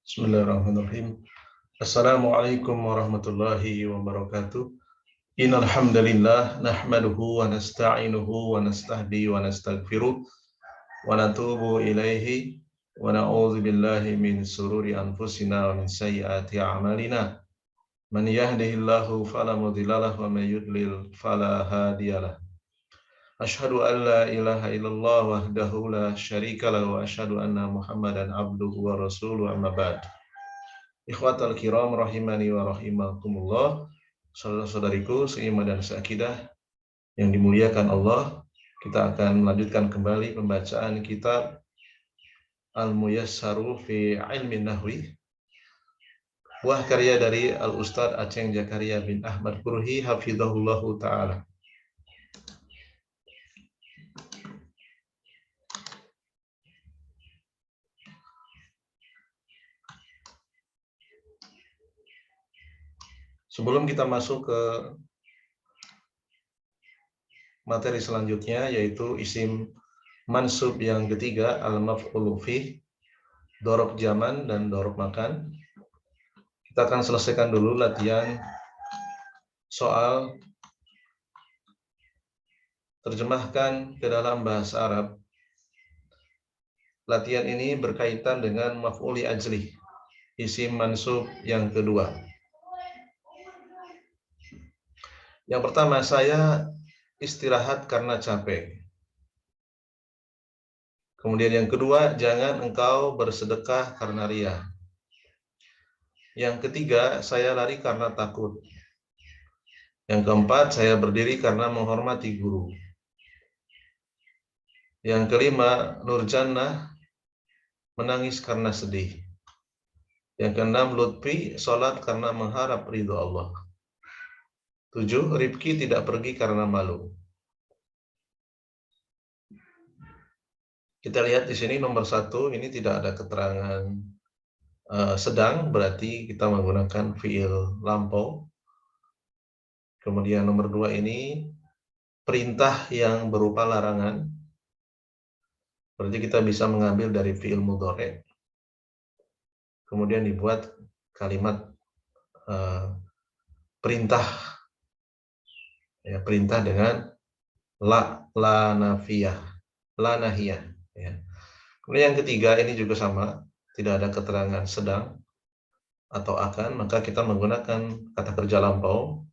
Bismillahirrahmanirrahim. Assalamualaikum warahmatullahi wabarakatuh. Innal hamdalillah nahmaduhu wa nasta'inuhu wa nastahdi wa nastaghfiruh wa natubu ilaihi wa na'udzu billahi min sururi anfusina wa min sayyiati a'malina. Man yahdihillahu fala mudhillalah wa may yudlil fala hadiyalah. Asyhadu an la ilaha illallah wahdahu la syarika lahu wa asyhadu anna Muhammadan abduhu wa rasuluhu amma ba'd. Ikhwatal kiram rahimani wa rahimakumullah. Saudara-saudariku seiman dan seakidah yang dimuliakan Allah, kita akan melanjutkan kembali pembacaan kitab Al-Muyassaru fi Ilmin Nahwi, buah karya dari Al-Ustadz Aceng Zakaria bin Ahmad Purhi hafizahullahu ta'ala. Sebelum kita masuk ke materi selanjutnya, yaitu isim mansub yang ketiga, al-maf'ulu fih, dhorob zaman dan dhorob makan. Kita akan selesaikan dulu latihan soal terjemahkan ke dalam bahasa Arab. Latihan ini berkaitan dengan maf'uli ajli, isim mansub yang kedua. Yang pertama, saya istirahat karena capek. Kemudian yang kedua, jangan engkau bersedekah karena riya. Yang ketiga, saya lari karena takut. Yang keempat, saya berdiri karena menghormati guru. Yang kelima, Nurjannah menangis karena sedih. Yang keenam, Lutfi sholat karena mengharap ridho Allah. 7, Rifki tidak pergi karena malu. Kita lihat di sini nomor 1, ini tidak ada keterangan sedang, berarti kita menggunakan fiil lampau. Kemudian nomor 2 ini perintah yang berupa larangan, berarti kita bisa mengambil dari fiil mudhari'. Kemudian dibuat kalimat perintah, ya, perintah dengan la nafiyah, la nahiyah. Ya. Kemudian yang ketiga ini juga sama, tidak ada keterangan sedang atau akan, maka kita menggunakan kata kerja lampau.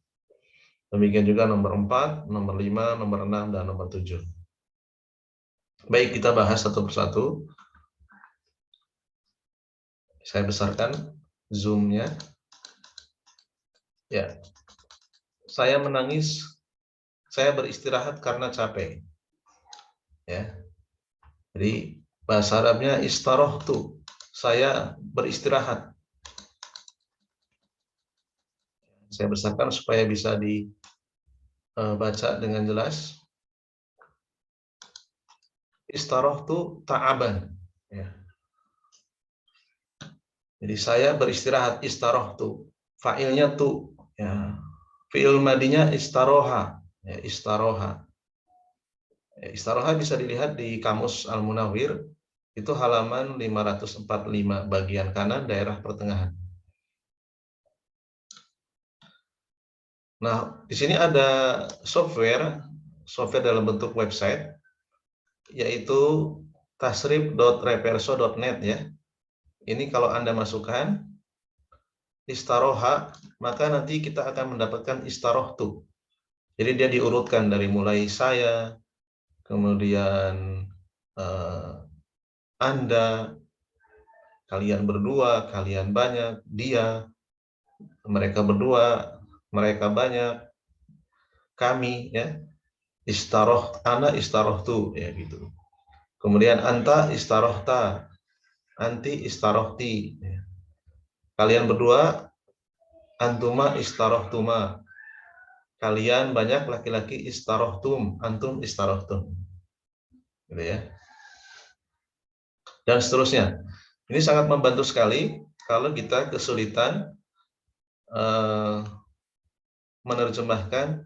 Demikian juga nomor 4, nomor 5, nomor 6, dan nomor 7. Baik, kita bahas satu persatu. Saya besarkan zoom-nya. Ya. Saya menangis, saya beristirahat karena capek. Ya. Jadi bahasa Arabnya istarahtu, saya beristirahat. Saya besarkan supaya bisa dibaca dengan jelas. Istarahtu ta'aban. Ya. Jadi saya beristirahat, istarahtu. Fa'ilnya tu. Ya. Fi'il madinya istaroha. Ya, istaroha. Ya, istaroha bisa dilihat di Kamus Al-Munawwir. Itu halaman 545, bagian kanan, daerah pertengahan. Nah, di sini ada software dalam bentuk website, yaitu tasrif.reperso.net ya. Ini kalau Anda masukkan istaroha, maka nanti kita akan mendapatkan istarohtu. Jadi dia diurutkan dari mulai saya, kemudian Anda, kalian berdua, kalian banyak, dia, mereka berdua, mereka banyak, kami, ya. Ana istarohtu, ya gitu. Kemudian anta istarohta, anti istarohti. Ya. Kalian berdua, antuma istarohtuma. Kalian banyak laki-laki istarohtum, antum istarohtum. Gitu ya. Dan seterusnya. Ini sangat membantu sekali kalau kita kesulitan menerjemahkan,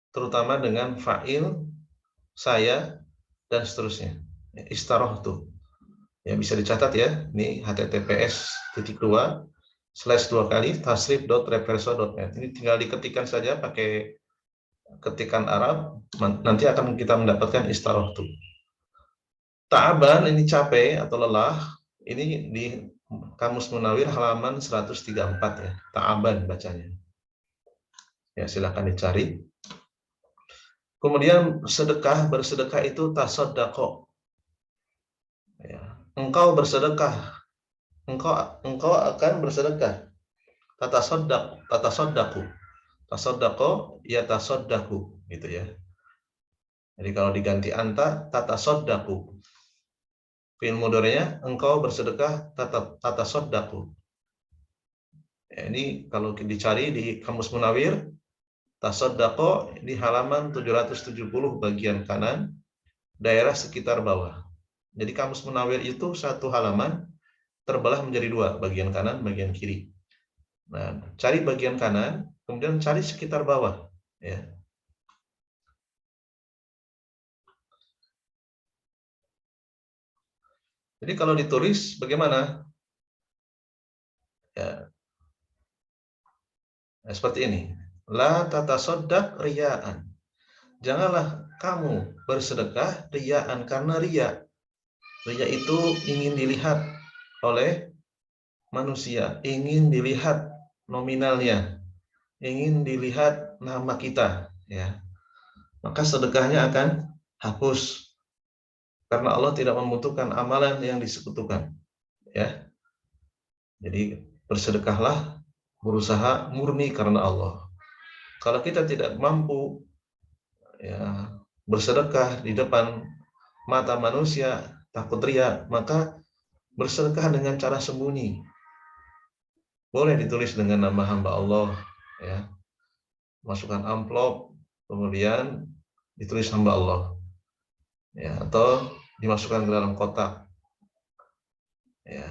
terutama dengan fa'il, saya, dan seterusnya. Istarohtu. Ya, bisa dicatat ya. Ini https://tasrif.reverso.net. Ini tinggal diketikkan saja pakai ketikan Arab, nanti akan kita mendapatkan istilah waktu. Ta'aban ini capek atau lelah, ini di Kamus Munawir halaman 134 ya. Ta'aban bacanya. Ya, silakan dicari. Kemudian sedekah, bersedekah itu tasaddaqo. Ya. Engkau bersedekah, engkau akan bersedekah. Tatasaddaqu. Tasaddaqo ya tasaddaqu gitu ya. Jadi kalau diganti anta, tatasaddaqu. Fi'il mudhari'nya engkau bersedekah, tatasaddaqu. Ya, ini kalau dicari di Kamus Munawir, tasaddaqo di halaman 770 bagian kanan, daerah sekitar bawah. Jadi Kamus Munawir itu satu halaman terbelah menjadi dua, bagian kanan, bagian kiri. Nah, cari bagian kanan, kemudian cari sekitar bawah. Ya. Jadi kalau ditulis bagaimana? Ya, nah, seperti ini. La tatasaddaq riya'an. Janganlah kamu bersedekah riya'an, karena riya. Riya itu ingin dilihat oleh manusia, ingin dilihat nominalnya, ingin dilihat nama kita, ya. Maka sedekahnya akan hapus karena Allah tidak membutuhkan amalan yang disekutukan, ya. Jadi bersedekahlah, berusaha murni karena Allah. Kalau kita tidak mampu ya bersedekah di depan mata manusia, takut riya, maka bersedekah dengan cara sembunyi. Boleh ditulis dengan nama hamba Allah, ya. Masukkan amplop, kemudian ditulis hamba Allah, ya, atau dimasukkan ke dalam kotak, ya.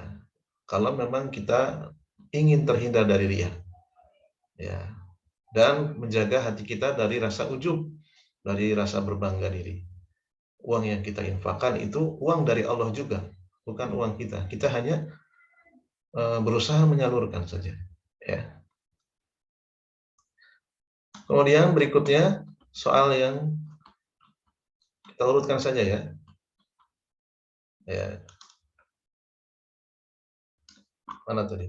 Kalau memang kita ingin terhindar dari riya, ya, dan menjaga hati kita dari rasa ujub, dari rasa berbangga diri. Uang yang kita infakkan itu uang dari Allah juga, bukan uang kita. Kita hanya berusaha menyalurkan saja, ya. Kemudian berikutnya soal yang kita urutkan saja ya. Ya. Mana tadi?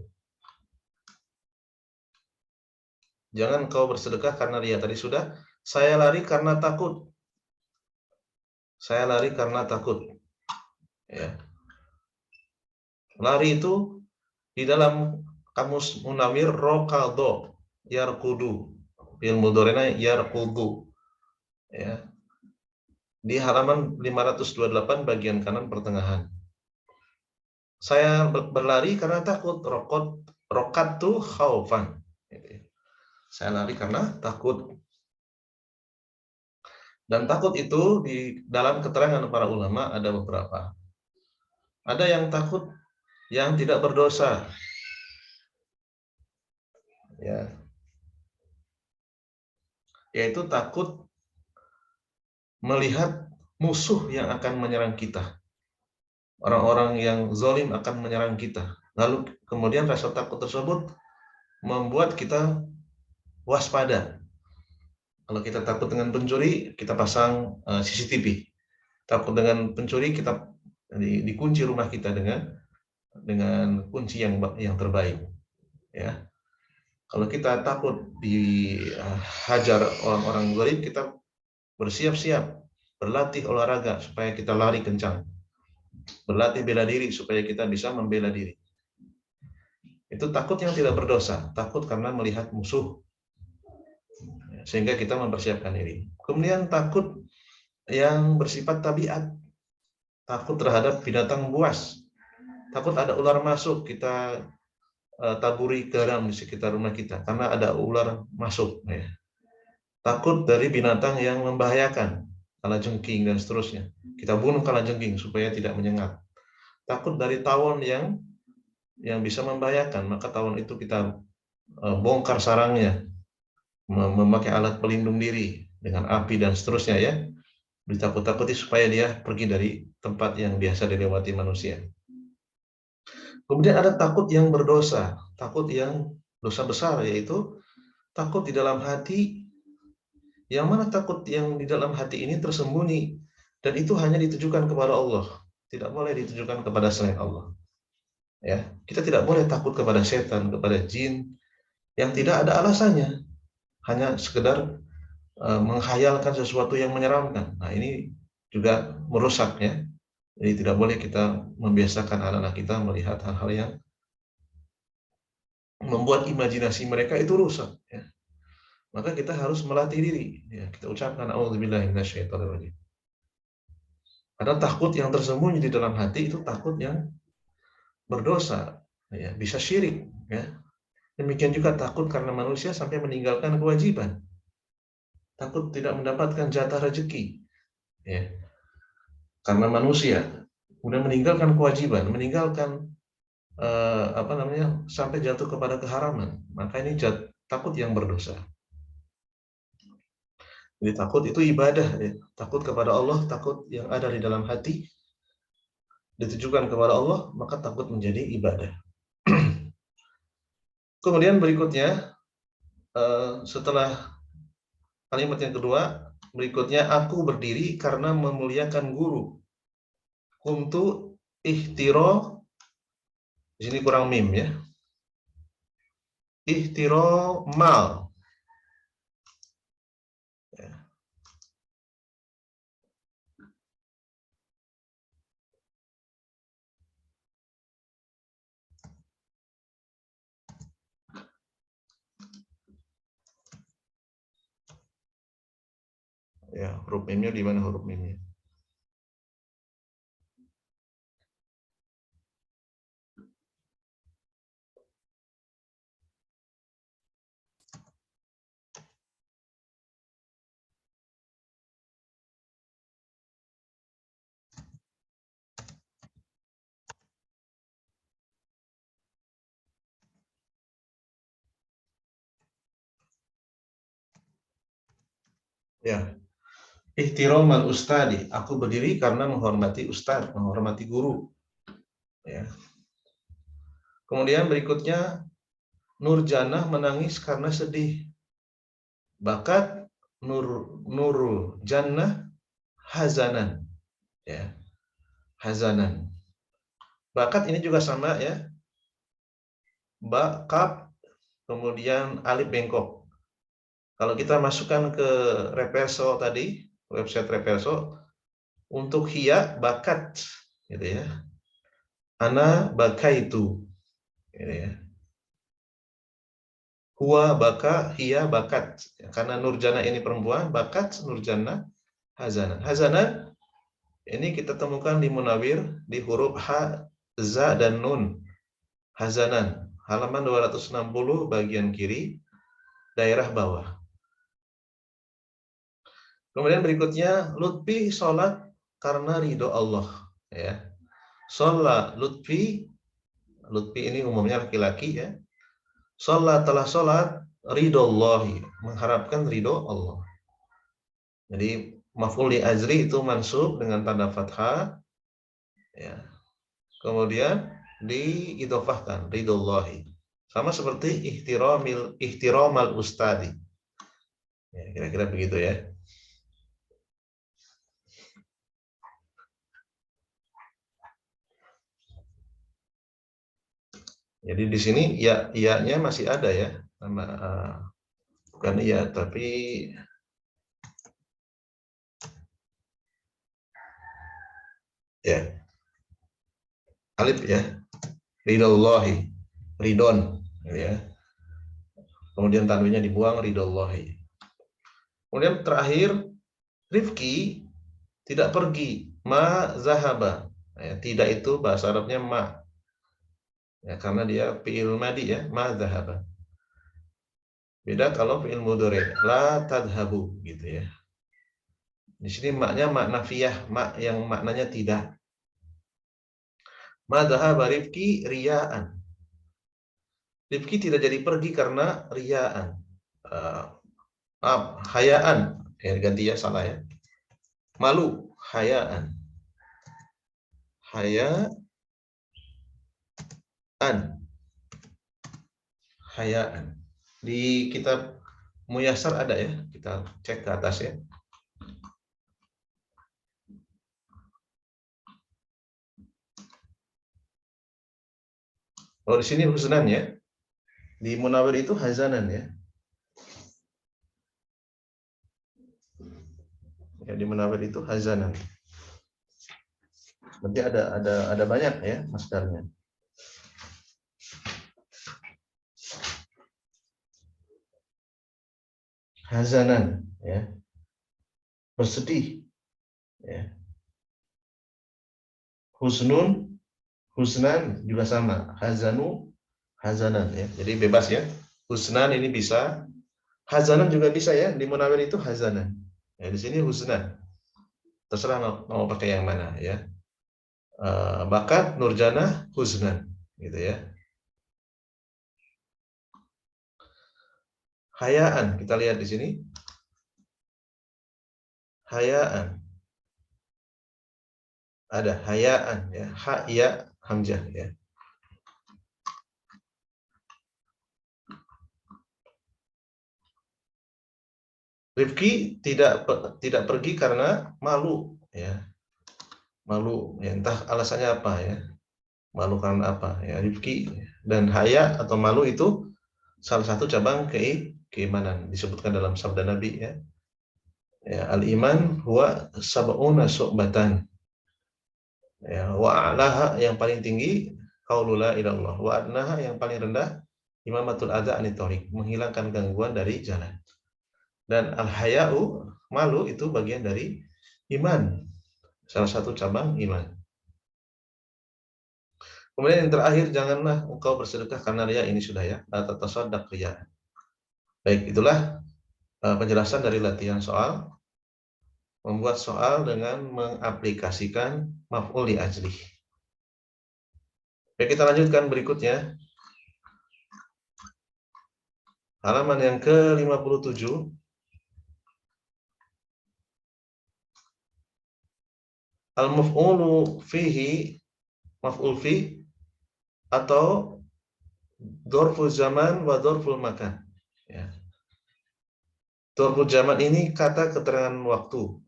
Jangan kau bersedekah karena riya. Tadi sudah. Saya lari karena takut. Saya lari karena takut. Ya. Lari itu di dalam Kamus Munawir rokado, yarkudu. Fi'il mudhari'nya yarkudu. Ya. Di halaman 528 bagian kanan pertengahan. Saya berlari karena takut. Rokat tuh khaufan. Saya lari karena takut. Dan takut itu di dalam keterangan para ulama ada beberapa. Ada yang takut yang tidak berdosa, ya, yaitu takut melihat musuh yang akan menyerang kita, orang-orang yang zalim akan menyerang kita. Lalu kemudian rasa takut tersebut membuat kita waspada. Kalau kita takut dengan pencuri, kita pasang CCTV. Takut dengan pencuri, kita dikunci rumah kita dengan kunci yang terbaik, ya. Kalau kita takut dihajar orang-orang zalim, kita bersiap-siap, berlatih olahraga supaya kita lari kencang, berlatih bela diri supaya kita bisa membela diri. Itu takut yang tidak berdosa, takut karena melihat musuh, sehingga kita mempersiapkan diri. Kemudian takut yang bersifat tabiat, takut terhadap binatang buas, takut ada ular masuk, kita taburi garam di sekitar rumah kita karena ada ular masuk, ya. Takut dari binatang yang membahayakan, kalajengking dan seterusnya, kita bunuh kalajengking supaya tidak menyengat. Takut dari tawon yang bisa membahayakan, maka tawon itu kita bongkar sarangnya, memakai alat pelindung diri dengan api dan seterusnya, ya. Ditakut-takuti supaya dia pergi dari tempat yang biasa dilewati manusia. Kemudian ada takut yang berdosa, takut yang dosa besar, yaitu takut di dalam hati, yang mana takut yang di dalam hati ini tersembunyi, dan itu hanya ditujukan kepada Allah, tidak boleh ditujukan kepada selain Allah. Ya, kita tidak boleh takut kepada setan, kepada jin, yang tidak ada alasannya, hanya sekedar menghayalkan sesuatu yang menyeramkan. Nah, ini juga merusak ya. Jadi tidak boleh kita membiasakan anak-anak kita melihat hal-hal yang membuat imajinasi mereka itu rusak ya. Maka kita harus melatih diri ya. Kita ucapkan auzubillahi minasyaitonirrajim. Karena takut yang tersembunyi di dalam hati itu takut yang berdosa ya, bisa syirik ya. Demikian juga takut karena manusia sampai meninggalkan kewajiban. Takut tidak mendapatkan jatah rezeki ya. Karena manusia udah meninggalkan kewajiban, meninggalkan sampai jatuh kepada keharaman, maka ini takut yang berdosa. Jadi takut itu ibadah ya. Takut kepada Allah, takut yang ada di dalam hati ditujukan kepada Allah, maka takut menjadi ibadah. Kemudian berikutnya setelah kalimat yang kedua, berikutnya aku berdiri karena memuliakan guru. Kuntu ihtiro, di sini kurang mim ya. Ihtiro mal. Ya, huruf mimnya di mana huruf mimnya? Ya, ihtiromal ustadi, aku berdiri karena menghormati ustaz, menghormati guru. Ya. Kemudian berikutnya, Nurjanah menangis karena sedih. Bakat Nurul Jannah hazanan. Ya, hazanan. Bakat ini juga sama ya. Bakat, kemudian alif bengkok. Kalau kita masukkan ke Reverso tadi, website Reverso, untuk hia bakat, gitu ya. Ana bakaitu, gitu ya. Huwa baka, hia bakat. Karena Nurjana ini perempuan, bakat Nurjana hazanan. Hazanan ini kita temukan di Munawir di huruf ha, za dan nun. Hazanan, halaman 260 bagian kiri, daerah bawah. Kemudian berikutnya, Lutfi sholat karena ridho Allah. Ya. Sholat Lutfi, Lutfi ini umumnya laki-laki ya. Sholat telah sholat ridho Allah, mengharapkan ridho Allah. Jadi maf'ul li ajri itu mansub dengan tanda fathah. Ya. Kemudian diidhofahkan ridhollahi. Sama seperti ihtiramal ustadi. Ya, kira-kira begitu ya. Jadi di sini ya iya-nya masih ada ya. Sama bukan iya tapi ya alif ya. Ridhollahi. Ridon ya. Kemudian tanwinnya dibuang ridhollahi. Kemudian terakhir Rifki tidak pergi, ma zahaba. Ya, tidak itu bahasa Arabnya ma. Ya, karena dia fi'il madi ya, ma zahaba. Beda kalau fi'il mudhari, la tadhabu gitu ya. Di sini maknya mak nafiyah, mak yang maknanya tidak. Ma zahaba Rifki riya'an. Rifki tidak jadi pergi karena riya'an. Hayaan. Ya, ganti ya, salah ya. Malu, hayaan. Haya Hayaan. Di kitab Muyassar ada ya, kita cek ke atas ya. Oh, di sini husnan ya. Di Munawwir itu hazanan ya. Ya, di Munawwir itu hazanan. Berarti ada banyak ya masdarnya. Hazanan ya. Bersedih ya. Husnun, husnan juga sama. Hazanu, hazanan ya. Jadi bebas ya. Husnan ini bisa, hazanan juga bisa ya. Di Munawwir itu hazanan. Ya, di sini husnan. Terserah mau pakai yang mana ya. Bakat Nurjana husnan gitu ya. Hayaan, kita lihat di sini. Hayaan. Ada hayaan ya, ha ya hamzah ya. Rifki tidak pergi karena malu ya. Malu ya, entah alasannya apa ya. Malu karena apa ya. Rifki dan haya atau malu itu salah satu cabang keimanan, disebutkan dalam sabda Nabi ya. Ya, al-iman huwa sab'una syu'batan. Ya, wa a'laha yang paling tinggi qaulu la ilaha illallah, wa adnaha yang paling rendah imamatul adza anit thoriq, menghilangkan gangguan dari jalan. Dan al-haya'u, malu itu bagian dari iman, salah satu cabang iman. Kemudian yang terakhir, janganlah engkau bersedekah karena riya, ini sudah ya, la tatasaddaq riya. Baik, itulah penjelasan dari latihan soal, membuat soal dengan mengaplikasikan maf'ul li ajlih. Baik, kita lanjutkan berikutnya. Halaman yang ke-57. Al-maf'ulu fihi, maf'ul fi atau dzarful zaman wa dzarful makan. Ya. Dzarful zaman ini kata keterangan waktu.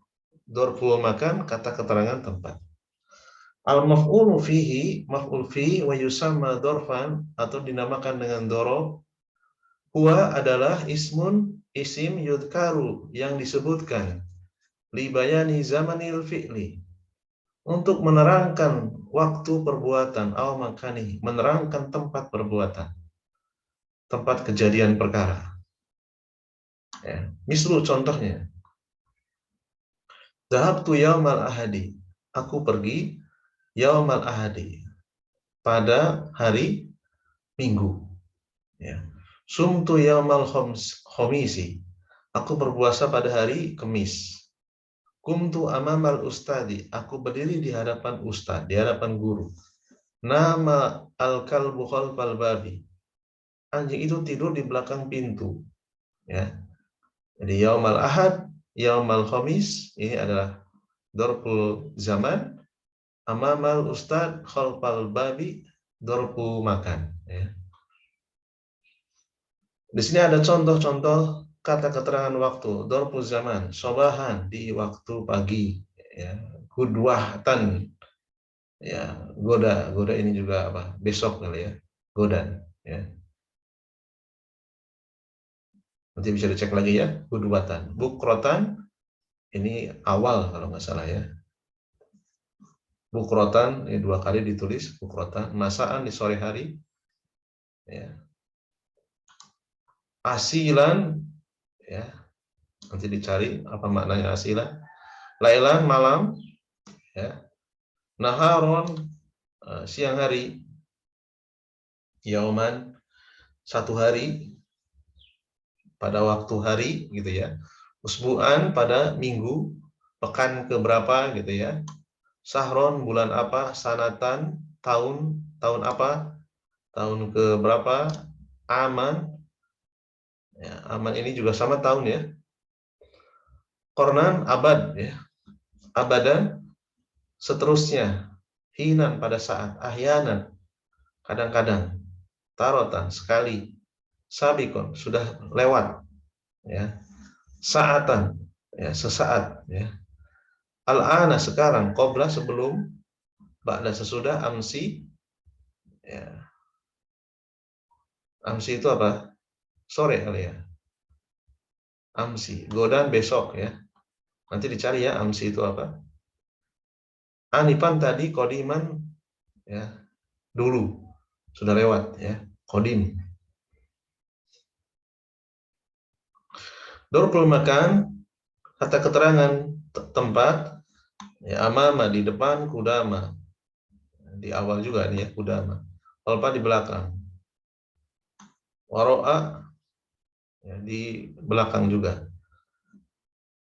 Dzarful makan kata keterangan tempat. Al-maf'ulu fihi, maf'ul fi wa yusamma dzarfan atau dinamakan dengan dzaraf. Huwa adalah ismun, isim yudkaru yang disebutkan li bayani zamanil fi'li, untuk menerangkan waktu perbuatan, aw makani, menerangkan tempat perbuatan, tempat kejadian perkara. Ya. Mislu contohnya, dhahabtu yaumal ahadi, aku pergi yaumal ahadi, pada hari Minggu. Ya. Sumtu yaumal khomisi, aku berpuasa pada hari Kamis. Kumtu amamal ustadi, aku berdiri di hadapan ustad, di hadapan guru. Nama al-kalbu khalfal babi, anjing itu tidur di belakang pintu. Ya. Jadi yaumal ahad, yaumal khamis ini adalah dzarful zaman. Amamal ustad khalfal babi, dzarfu makan. Ya. Di sini ada contoh-contoh kata keterangan waktu. Dzarful zaman, sobahan, di waktu pagi. Ya. Gudwahtan, ya, goda ini juga apa? Besok kali ya, godan. Ya. Nanti bisa dicek lagi ya, gudwatan. Bukrotan ini awal kalau nggak salah ya. Bukrotan ini 2 kali ditulis bukrotan. Masaan di sore hari. Ya. Asilan, ya, nanti dicari apa maknanya asilan. Lailan malam, ya. Naharon siang hari. Yauman satu hari, pada waktu hari gitu ya. Usbu'an pada minggu, pekan keberapa gitu ya. Sahron bulan apa, sanatan tahun apa, tahun ke berapa, aman ya, aman ini juga sama tahun ya. Kornan abad ya, abadan seterusnya, hinan pada saat, ahyanan kadang-kadang, tarotan sekali, sabikon sudah lewat, ya, saatan, ya, sesaat, ya, al-ana sekarang, qabla sebelum, ba'da sesudah, amsi, ya, amsi itu apa? Sore kali ya, amsi, godan besok ya, nanti dicari ya amsi itu apa. Anifan tadi, kodiman, ya, dulu sudah lewat ya, kodim. Dorkul makan, kata keterangan tempat, ya, amama di depan, kudama di awal juga nih ya, kudama, alpa di belakang, waro'a, ya, di belakang juga,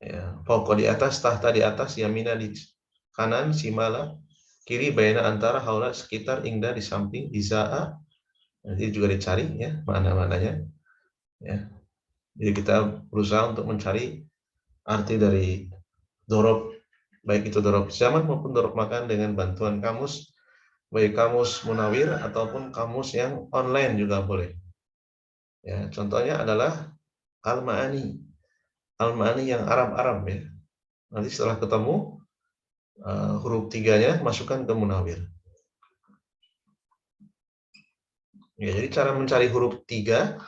ya, pokok di atas, tahta di atas, yamina di kanan, simala kiri, bayana antara, haula sekitar, ingda di samping, izaa nanti juga dicari ya mana-mananya ya. Jadi kita berusaha untuk mencari arti dari dorob, baik itu dorob zaman maupun dorob makan dengan bantuan kamus, baik kamus Munawir ataupun kamus yang online juga boleh. Ya, contohnya adalah Al-Ma'ani, Al-Ma'ani yang Arab-Arab ya. Nanti setelah ketemu huruf tiganya masukkan ke Munawir. Ya, jadi cara mencari huruf tiga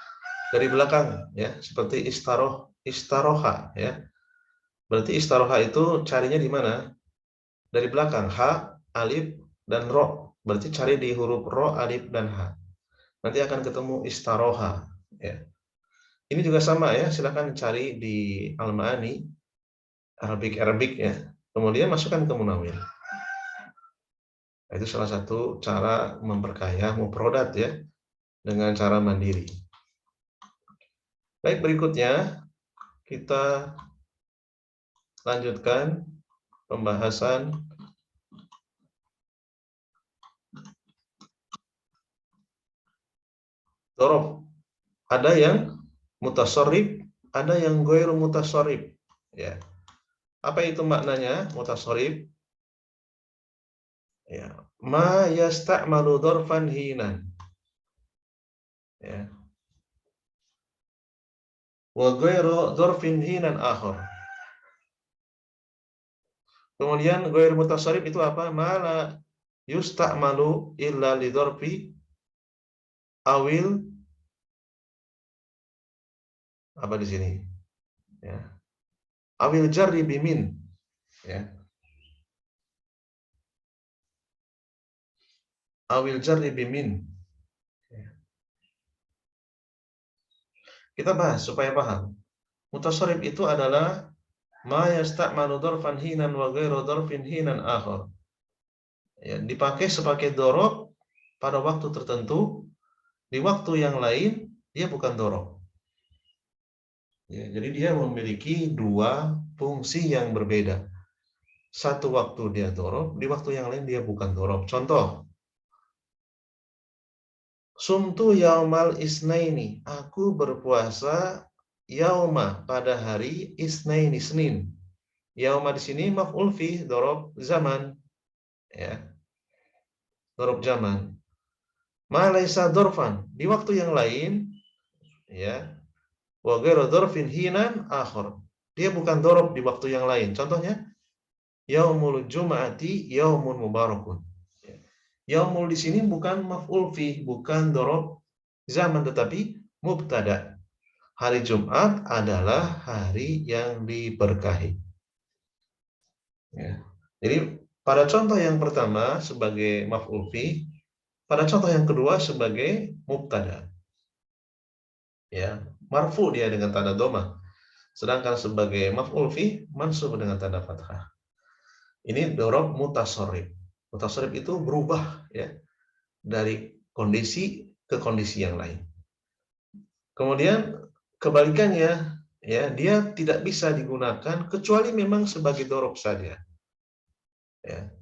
dari belakang ya, seperti istaroha ya. Berarti istaroha itu carinya di mana? Dari belakang, ha, alif, dan ro. Berarti cari di huruf ro, alif, dan ha. Nanti akan ketemu istaroha. Ya. Ini juga sama ya, silahkan cari di Al-Ma'ani, Arabic ya. Kemudian masukkan ke Munawir. Itu salah satu cara memperkaya mufrodat ya, dengan cara mandiri. Baik, berikutnya kita lanjutkan pembahasan dorob. Ada yang mutasorib, ada yang goir mutasorib. Ya. Apa itu maknanya mutasorib? Ya. Ma yasta'malu dorfan hinan. Ya. Wa goiru dorfin hinan akhor. Kemudian goir mutasorib itu apa? Mala yusta'malu illa lidorfi awil, apa di sini? Ya. Awil jarri bimin. Ya. Awil jarri bimin. Ya. Kita bahas supaya paham. Mutasorib itu adalah ma yasta'malu dorfan hinan wa ghairu dorfin hinan akhar. Ya, dipakai sebagai dorob pada waktu tertentu, di waktu yang lain dia bukan dorob. Ya, jadi dia memiliki dua fungsi yang berbeda. Satu waktu dia dorob, di waktu yang lain dia bukan dorob. Contoh, sumtu yaumal isnaini, aku berpuasa yauma pada hari isnaini, Senin. Yauma di sini maf'ul fi dorob zaman, ya, dorob zaman. Ma laisa dorfan, di waktu yang lain, ya, wa ghairu dorfin hinan akhar, dia bukan dorob di waktu yang lain. Contohnya, yaumul jum'ati yaumun mubarakun. Yaumul di sini bukan maf'ul fi, bukan dorob zaman, tetapi mubtada. Hari Jumat adalah hari yang diberkahi. Ya. Jadi pada contoh yang pertama sebagai maf'ul fi, pada contoh yang kedua sebagai mubtada. Ya, marfu dia dengan tanda dhamma. Sedangkan sebagai maf'ul fi mansub dengan tanda fathah. Ini dorob mutasorib. Mutasorib itu berubah ya dari kondisi ke kondisi yang lain. Kemudian kebalikannya ya, dia tidak bisa digunakan kecuali memang sebagai dorob saja. Ya.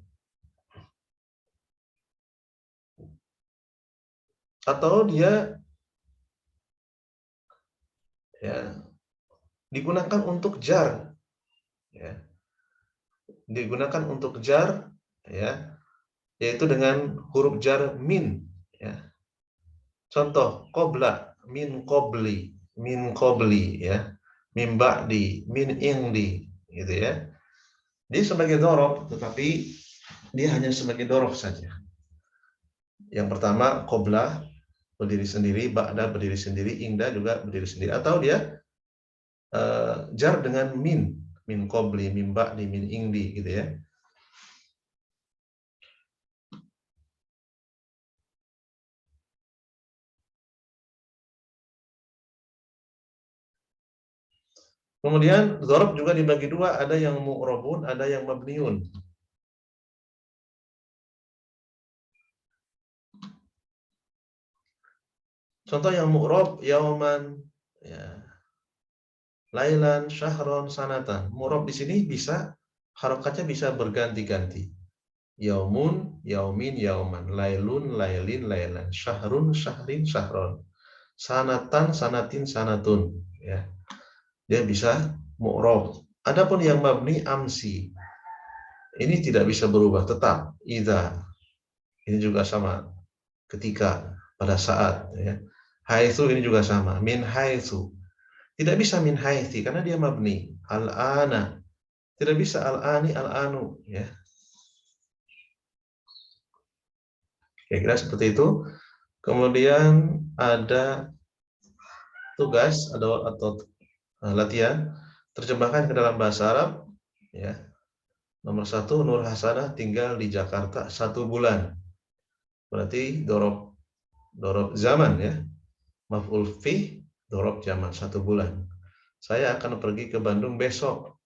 Atau dia ya digunakan untuk jar, ya. Digunakan untuk jar ya, yaitu dengan huruf jar min Ya. Contoh qobla, min qobli ya, min ba'di, min indi gitu ya. Dia sebagai dorof, tetapi dia hanya sebagai dorof saja. Yang pertama qobla berdiri sendiri, ba'da berdiri sendiri, inda juga berdiri sendiri. Atau dia jar dengan min qobli, min ba'di, min indi gitu ya. Kemudian dzaraf juga dibagi dua, ada yang mu'rabun, ada yang mabniun. Contoh yang mu'rab, yauman, ya, lailan, syahron, sanatan. Mu'rab di sini bisa harokatnya bisa berganti-ganti. Yaumun, yaumin, yauman, lailun, lailin, lailan, syahrun, syahrin, syahron, sanatan, sanatin, sanatun. Ya, dia bisa mu'rab. Adapun yang mabni amsi, ini tidak bisa berubah, tetap idza. Ini juga sama, ketika, pada saat ya. Haitsu ini juga sama, min haitsu. Tidak bisa min haithi karena dia mabni. Al-ana. Tidak bisa al-ani, al-anu ya. Kira-kira seperti itu. Kemudian ada tugas atau latihan terjemahkan ke dalam bahasa Arab ya. Nomor 1, Nur Hasanah tinggal di Jakarta 1 bulan. Berarti dorob zaman ya. Maf'ul fi dorob zaman 1 bulan. Saya akan pergi ke Bandung besok.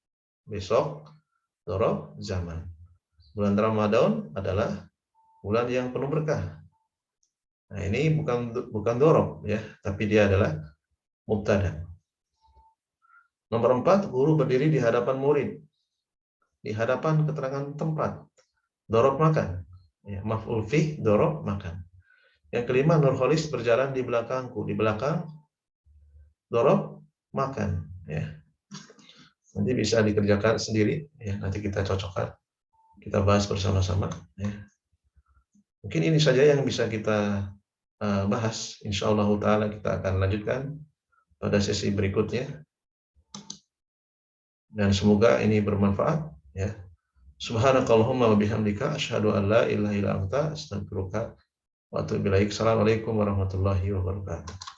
Besok dorob zaman. Bulan Ramadan adalah bulan yang penuh berkah. Nah, ini bukan dorob ya, tapi dia adalah mubtada. Nomor 4, guru berdiri di hadapan murid. Di hadapan keterangan tempat. Dorob makan. Ya, maf'ul fi dorob makan. Yang kelima, Nurholis berjalan di belakangku. Di belakang dorob makan. Ya. Nanti bisa dikerjakan sendiri. Ya, nanti kita cocokkan. Kita bahas bersama-sama. Ya. Mungkin ini saja yang bisa kita bahas. Insyaallah ta'ala kita akan lanjutkan pada sesi berikutnya. Dan semoga ini bermanfaat. Ya. Subhanakallahumma wa bihamdika asyhadu an la ilaha illa anta astaghfiruka wa atubu ilaik. Assalamualaikum warahmatullahi wabarakatuh.